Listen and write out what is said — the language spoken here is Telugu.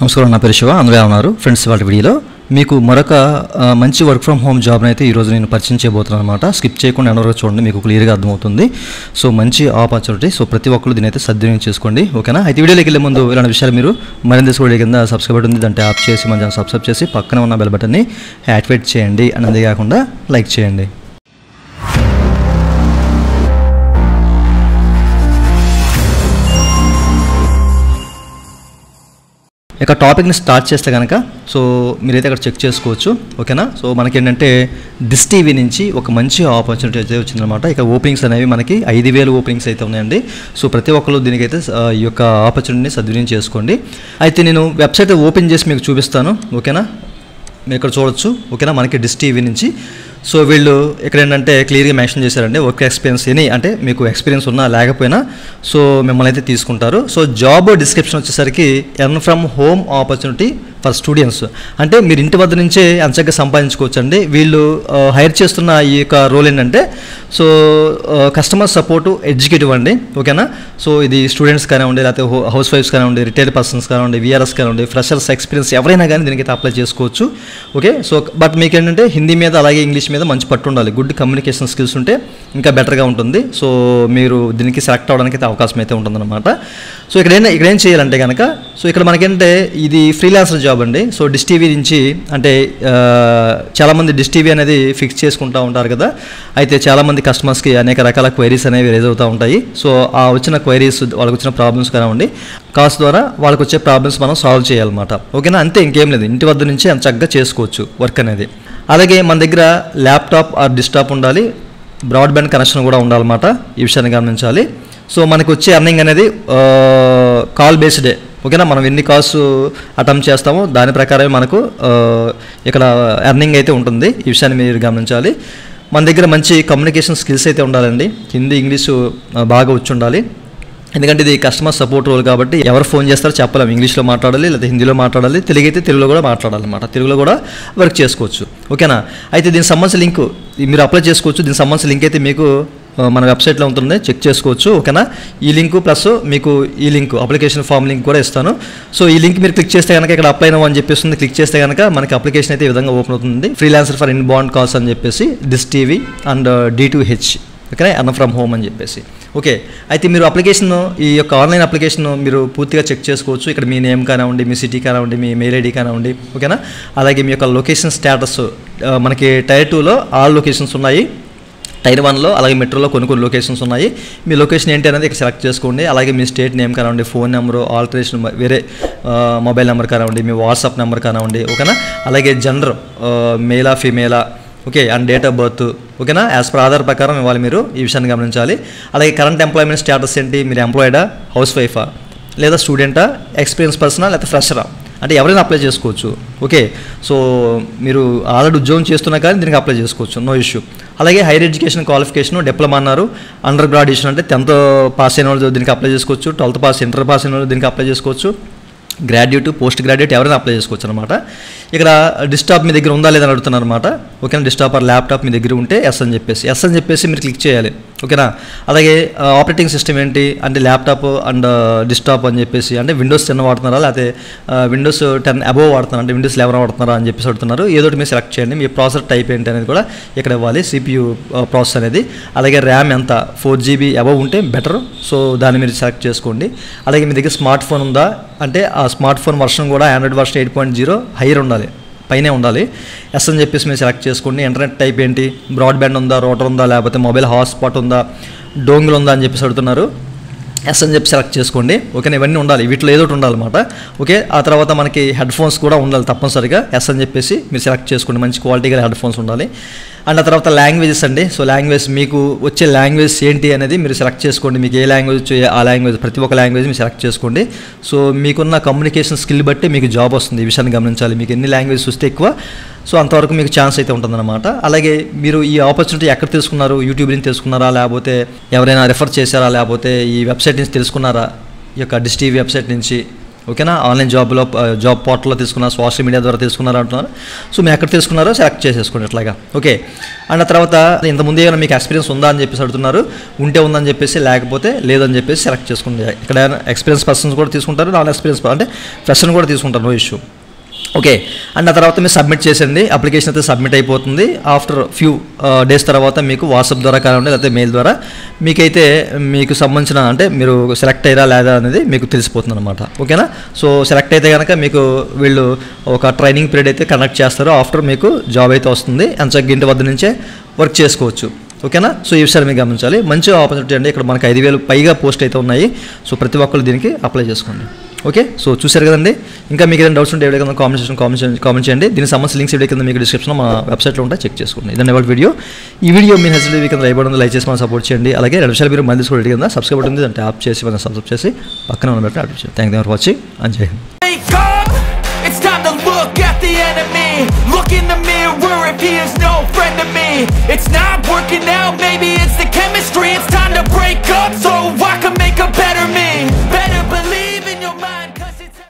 నమస్కారం, నా పేరు శివ. అందరూ ఉన్నారు ఫ్రెండ్స్. వాళ్ళ వీడియోలో మీకు మరొక మంచి వర్క్ ఫ్రమ్ హోమ్ జాబ్ని అయితే ఈరోజు నేను పరిచయం చేయబోతున్నాను అనమాట. స్కిప్ చేయకుండా ఎండ్ వరకు చూడండి, మీకు క్లియర్గా అర్థమవుతుంది. సో మంచి ఆపర్చునిటీ, సో ప్రతి ఒక్కరు దీని అయితే సద్వినియోగం చేసుకోండి, ఓకేనా. అయితే వీడియోలోకి వెళ్ళే ముందు ఇలాంటి విషయాలు మీరు మరింత తెలుసుకోవడం కింద సబ్స్క్రైబ్ బటన్ ఉంది, దాంట్లో యాప్ చేసి మన ఛానల్ సబ్స్క్రైబ్ చేసి పక్కన ఉన్న బెల్ బటన్ని యాక్టివేట్ చేయండి. అన్నది కాకుండా లైక్ చేయండి. ఇక టాపిక్ని స్టార్ట్ చేస్తే కనుక సో మీరైతే అక్కడ చెక్ చేసుకోవచ్చు, ఓకేనా. సో మనకేంటంటే డిష్ టీవీ నుంచి ఒక మంచి ఆపర్చునిటీ అయితే వచ్చిందనమాట. ఇక ఓపెనింగ్స్ అనేవి మనకి 5,000 ఓపెనింగ్స్ అయితే ఉన్నాయండి. సో ప్రతి ఒక్కరు దీనికైతే ఈ యొక్క ఆపర్చునిటీని సద్వినియోగం చేసుకోండి. అయితే నేను వెబ్సైట్ ఓపెన్ చేసి మీకు చూపిస్తాను, ఓకేనా. మీరు ఇక్కడ చూడొచ్చు, ఓకేనా. మనకి డిష్ టీవీ నుంచి సో వీళ్ళు ఇక్కడ ఏంటంటే క్లియర్గా మెన్షన్ చేశారండి, వర్క్ ఎక్స్పీరియన్స్ ఎనీ అంటే మీకు ఎక్స్పీరియన్స్ ఉన్నా లేకపోయినా సో మిమ్మల్ని అయితే తీసుకుంటారు. సో జాబ్ డిస్క్రిప్షన్ వచ్చేసరికి earn from home opportunity for students, అంటే మీరు ఇంటి వద్ద నుంచే అంచగా సంపాదించుకోవచ్చు అండి. వీళ్ళు హైర్ చేస్తున్న ఈ యొక్క రోల్ ఏంటంటే సో కస్టమర్ సపోర్ట్ ఎగ్జిక్యూటివ్ అండి, ఓకేనా. సో ఇది స్టూడెంట్స్ కానివ్వండి, లేకపోతే హౌస్ వైఫ్స్ కానివ్వండి, రిటైర్డ్ పర్సన్స్ కానివ్వండి, విఆర్ఎస్ కానివ్వండి, ఫ్రెషర్స్ ఎక్స్పీరియన్స్ ఎవరైనా కానీ దీనికైతే అప్లై చేసుకోవచ్చు, ఓకే. సో బట్ మీకు ఏంటంటే హిందీ మీద అలాగే ఇంగ్లీష్ మీద మంచి పట్టు ఉండాలి, గుడ్ కమ్యూనికేషన్ స్కిల్స్ ఉంటే ఇంకా బెటర్గా ఉంటుంది. సో మీరు దీనికి సెలెక్ట్ అవ్వడానికి అయితే అవకాశం అయితే ఉంటుందన్నమాట. సో ఇక్కడ ఏం చేయాలంటే కనుక సో ఇక్కడ మనకేంటే ఇది ఫ్రీలాన్సర్ జాబ్ అండి. సో డిష్ టీవీ నుంచి అంటే చాలామంది డిష్ టీవీ అనేది ఫిక్స్ చేసుకుంటూ ఉంటారు కదా. అయితే చాలామంది కస్టమర్స్కి అనేక రకాల క్వైరీస్ అనేవి రేజ్ అవుతూ ఉంటాయి. సో ఆ వచ్చిన క్వైరీస్, వాళ్ళకి వచ్చిన ప్రాబ్లమ్స్ కానివ్వండి, కాల్స్ ద్వారా వాళ్ళకి వచ్చే ప్రాబ్లమ్స్ మనం సాల్వ్ చేయాలన్నమాట, ఓకేనా. అంతే, ఇంకేం లేదు. ఇంటి వద్ద నుంచి అంత చక్కగా చేసుకోవచ్చు వర్క్ అనేది. అలాగే మన దగ్గర ల్యాప్టాప్ ఆర్ డెస్క్టాప్ ఉండాలి, బ్రాడ్బ్యాండ్ కనెక్షన్ కూడా ఉండాలన్నమాట. ఈ విషయాన్ని గమనించాలి. సో మనకు వచ్చే ఎర్నింగ్ అనేది కాల్ బేస్డే, ఓకేనా. మనం ఎన్ని కాల్స్ అటెంప్ట్ చేస్తామో దాని ప్రకారమే మనకు ఇక్కడ ఎర్నింగ్ అయితే ఉంటుంది. ఈ విషయాన్ని మీరు గమనించాలి. మన దగ్గర మంచి కమ్యూనికేషన్ స్కిల్స్ అయితే ఉండాలండి. హిందీ, ఇంగ్లీషు బాగా వచ్చి ఉండాలి. ఎందుకంటే ఇది కస్టమర్ సపోర్ట్ రోల్ కాబట్టి ఎవరు ఫోన్ చేస్తారో చెప్పలేము. ఇంగ్లీష్లో మాట్లాడాలి, లేదా హిందీలో మాట్లాడాలి, తెలుగు అయితే తెలుగులో కూడా మాట్లాడాలన్నమాట. తెలుగులో కూడా వర్క్ చేసుకోవచ్చు, ఓకేనా. అయితే దీనికి సంబంధించిన లింక్ మీరు అప్లై చేసుకోవచ్చు. దీనికి సంబంధించిన లింక్ అయితే మీకు మన వెబ్సైట్లో ఉంటుంది, చెక్ చేసుకోవచ్చు, ఓకేనా. ఈ లింకు ప్లస్ మీకు ఈ లింక్ అప్లికేషన్ ఫామ్ లింక్ కూడా ఇస్తాను. సో ఈ లింక్ మీరు క్లిక్ చేస్తే కనుక ఇక్కడ అప్లై నౌ అని చెప్పేసి క్లిక్ చేస్తే కనుక మనకి అప్లికేషన్ అయితే ఈ విధంగా ఓపెన్ అవుతుంది. Freelancer for in bond calls అని చెప్పేసి డిష్ టీవీ అండ్ D2H, ఓకేనా, ఎర్న్ ఫ్రమ్ హోమ్ అని చెప్పేసి, ఓకే. అయితే మీరు అప్లికేషన్, ఈ యొక్క ఆన్లైన్ అప్లికేషన్ మీరు పూర్తిగా చెక్ చేసుకోవచ్చు. ఇక్కడ మీ నేమ్ కానివ్వండి, మీ సిటీ కానివ్వండి, మీ మెయిల్ ఐడి కానివ్వండి, ఓకేనా. అలాగే మీ యొక్క లొకేషన్ స్టేటస్ మనకి టైర్ 2లో ఆల్ లొకేషన్స్ ఉన్నాయి, టైర్ 1లో అలాగే మెట్రోలో కొన్ని లొకేషన్స్ ఉన్నాయి. మీ లొకేషన్ ఏంటి అనేది ఇక్కడ సెలెక్ట్ చేసుకోండి. అలాగే మీ స్టేట్ నేమ్ కానివ్వండి, ఫోన్ నెంబరు, ఆల్టరేషన్ వేరే మొబైల్ నెంబర్ కానివ్వండి, మీ వాట్సాప్ నెంబర్ కానివ్వండి, ఓకేనా. అలాగే జెండర్ మేలా ఫీమేలా, okay, and date of birth, ఓకేనా. యాజ్ పర్ ఆధార్ ప్రకారం ఇవ్వాలి మీరు. ఈ విషయాన్ని గమనించాలి. అలాగే కరెంట్ ఎంప్లాయ్మెంట్ స్టేటస్ ఏంటి, మీరు ఎంప్లాయిడా, హౌస్ వైఫా, లేదా స్టూడెంటా, ఎక్స్పీరియన్స్ పర్సనా, లేదా ఫ్రెషరా, అంటే ఎవరైనా అప్లై చేసుకోవచ్చు, ఓకే. సో మీరు ఆల్రెడీ ఉద్యోగం చేస్తున్నా కానీ దీనికి అప్లై చేసుకోవచ్చు, నో ఇష్యూ. అలాగే హైయర్ ఎడ్యుకేషన్ క్వాలిఫికేషన్ డిప్లొమా అన్నారు, అండర్ గ్రాడ్యుయేషన్ అంటే 10th పాస్ అయిన వాళ్ళు దీనికి అప్లై చేసుకోవచ్చు, 12th పాస్, ఇంటర్ పాస్ అయిన వాళ్ళు దీనికి అప్లై చేసుకోవచ్చు, గ్రాడ్యుయేట్, పోస్ట్ గ్రాడ్యుయేట్ ఎవరైనా అప్లై చేసుకోవచ్చు అనమాట. ఇక్కడ డెస్క్టాప్ మీ దగ్గర ఉందా లేదని అడుగుతున్నారు అనమాట, ఓకేనా. డెస్క్టాప్ ఆర్ ల్యాప్టాప్ మీ దగ్గర ఉంటే ఎస్ అని చెప్పేసి మీరు క్లిక్ చేయాలి, ఓకేనా. అలాగే ఆపరేటింగ్ సిస్టమ్ ఏంటి అంటే ల్యాప్టాప్ అండ్ డెస్క్టాప్ అని చెప్పేసి, అంటే విండోస్ 10 వాడుతున్నారా లేకపోతే విండోస్ 10 అబోవ్ వాడుతున్నారా, అంటే విండోస్ 11 వాడుతున్నారా అని చెప్పేసి అడుగుతున్నారు. ఏదో మీరు సెలెక్ట్ చేయండి. మీ ప్రాసెసర్ టైప్ ఏంటి అనేది కూడా ఇక్కడ ఇవ్వాలి, CPU ప్రాసెస్ అనేది. అలాగే ర్యామ్ ఎంత, 4GB అబోవ్ ఉంటే బెటర్, సో దాన్ని మీరు సెలెక్ట్ చేసుకోండి. అలాగే మీ దగ్గర స్మార్ట్ ఫోన్ ఉందా అంటే ఆ స్మార్ట్ ఫోన్ వర్షన్ కూడా ఆండ్రాయిడ్ వర్షన్ 8.0 హైయర్ ఉండాలి, పైనే ఉండాలి. ఎస్ అని చెప్పేసి మీరు సెలెక్ట్ చేసుకోండి. ఇంటర్నెట్ టైప్ ఏంటి, బ్రాడ్బ్యాండ్ ఉందా, రూటర్ ఉందా, లేకపోతే మొబైల్ హాట్స్పాట్ ఉందా, డోంగిల్ ఉందా అని చెప్పేసి అడుగుతున్నారు. ఎస్ అని చెప్పి సెలెక్ట్ చేసుకోండి, ఓకేనా. ఇవన్నీ ఉండాలి, వీటిలో ఏదో ఒకటి ఉండాలన్నమాట, ఓకే. ఆ తర్వాత మనకి హెడ్ ఫోన్స్ కూడా ఉండాలి తప్పనిసరిగా. ఎస్ అని చెప్పేసి మీరు సెలెక్ట్ చేసుకోండి, మంచి క్వాలిటీగా హెడ్ ఫోన్స్ ఉండాలి. అండ్ ఆ తర్వాత లాంగ్వేజెస్ అండి. సో లాంగ్వేజ్ మీకు వచ్చే లాంగ్వేజ్ ఏంటి అనేది మీరు సెలెక్ట్ చేసుకోండి. మీకు ఏ లాంగ్వేజ్ వచ్చి ఆ లాంగ్వేజ్, ప్రతి ఒక్క లాంగ్వేజ్ మీరు సెలెక్ట్ చేసుకోండి. సో మీకున్న కమ్యూనికేషన్ స్కిల్ బట్టి మీకు జాబ్ వస్తుంది. ఈ విషయాన్ని గమనించాలి. మీకు ఎన్ని లాంగ్వేజెస్ వస్తే ఎక్కువ, సో అంతవరకు మీకు ఛాన్స్ అయితే ఉంటుందన్నమాట. అలాగే మీరు ఈ ఆపర్చునిటీ ఎక్కడ తెలుసుకున్నారు, యూట్యూబ్ నుంచి తెలుసుకున్నారా, లేకపోతే ఎవరైనా రెఫర్ చేశారా, లేకపోతే ఈ వెబ్సైట్ నుంచి తెలుసుకున్నారా, ఈ యొక్క డిష్ టీవీ వెబ్సైట్ నుంచి, ఓకేనా. ఆన్లైన్ జాబ్ పోర్టల్లో తీసుకున్నారు, సోషల్ మీడియా ద్వారా తీసుకున్నారు అంటున్నారు. సో మీరు ఎక్కడ తీసుకున్నారో సెలెక్ట్ చేసేసుకోండి ఇట్లాగా. ఓకే. అండ్ ఆ తర్వాత ఇంతకుముందు ఏమైనా మీకు ఎక్స్పీరియన్స్ ఉందా అని చెప్పేసి అడుగుతున్నారు. ఉంటే ఉందని చెప్పేసి, లేకపోతే లేదని చెప్పేసి సెలెక్ట్ చేసుకోండి. ఇక్కడ ఎక్స్పీరియన్స్ పర్సన్స్ కూడా తీసుకుంటారు, నాన్ ఎక్స్పీరియన్స్ అంటే ఫ్రెషర్ని కూడా తీసుకుంటారు, నో ఇష్యూ. ఓకే. అండ్ ఆ తర్వాత మీరు సబ్మిట్ చేసండి. అప్లికేషన్ అయితే సబ్మిట్ అయిపోతుంది. ఆఫ్టర్ ఫ్యూ డేస్ తర్వాత మీకు వాట్సాప్ ద్వారా కానివ్వండి, లేకపోతే మెయిల్ ద్వారా మీకైతే మీకు సంబంధించిన అంటే మీరు సెలెక్ట్ అయ్యారా లేదా అనేది మీకు తెలిసిపోతుంది అనమాట. ఓకేనా. సో సెలెక్ట్ అయితే కనుక మీకు వీళ్ళు ఒక ట్రైనింగ్ పీరియడ్ అయితే కండక్ట్ చేస్తారు. ఆఫ్టర్ మీకు జాబ్ అయితే వస్తుంది. అంచక్క ఇంటి వద్ద నుంచే వర్క్ చేసుకోవచ్చు. ఓకేనా. సో ఈ విషయాలు మీకు గమనించాలి. మంచి ఆపర్చునిటీ అండి. ఇక్కడ మనకు 5,000 పైగా పోస్ట్ అయితే ఉన్నాయి. సో ప్రతి ఒక్కరు దీనికి అప్లై చేసుకోండి. ఓకే. సో చూశారు కదండి. ఇంకా మీకు ఏదైనా డౌట్స్ ఉంటే ఎవరి కింద కామెంట్ చేయండి. దీనికి సంబంధించిన లింక్స్ ఎవరి కింద మీకు డిస్క్రిప్షన్లో మన వెబ్సైట్లో ఉంటాయి, చెక్ చేసుకోండి. ఇదండి ఎవరి వీడియో. ఈ వీడియో మీ హెచ్డీ కింద లైక్ చేసి మనం సపోర్ట్ చేయండి. అలాగే 2 నిమిషాలు మీరు మంది కూడా కింద సబ్స్క్రైబ్ ఉంటుంది, అంటే ట్యాప్ చేసి మనం సబ్స్క్రైబ్ చేసి పక్కన ఉన్న బట్టి అప్డేట్ చేయండి. Thank you for watching. And జై Hind. It's time to look at the enemy. Look in the mirror if he is no friend to me. It's not working out, maybe it's the chemistry. It's time to break up so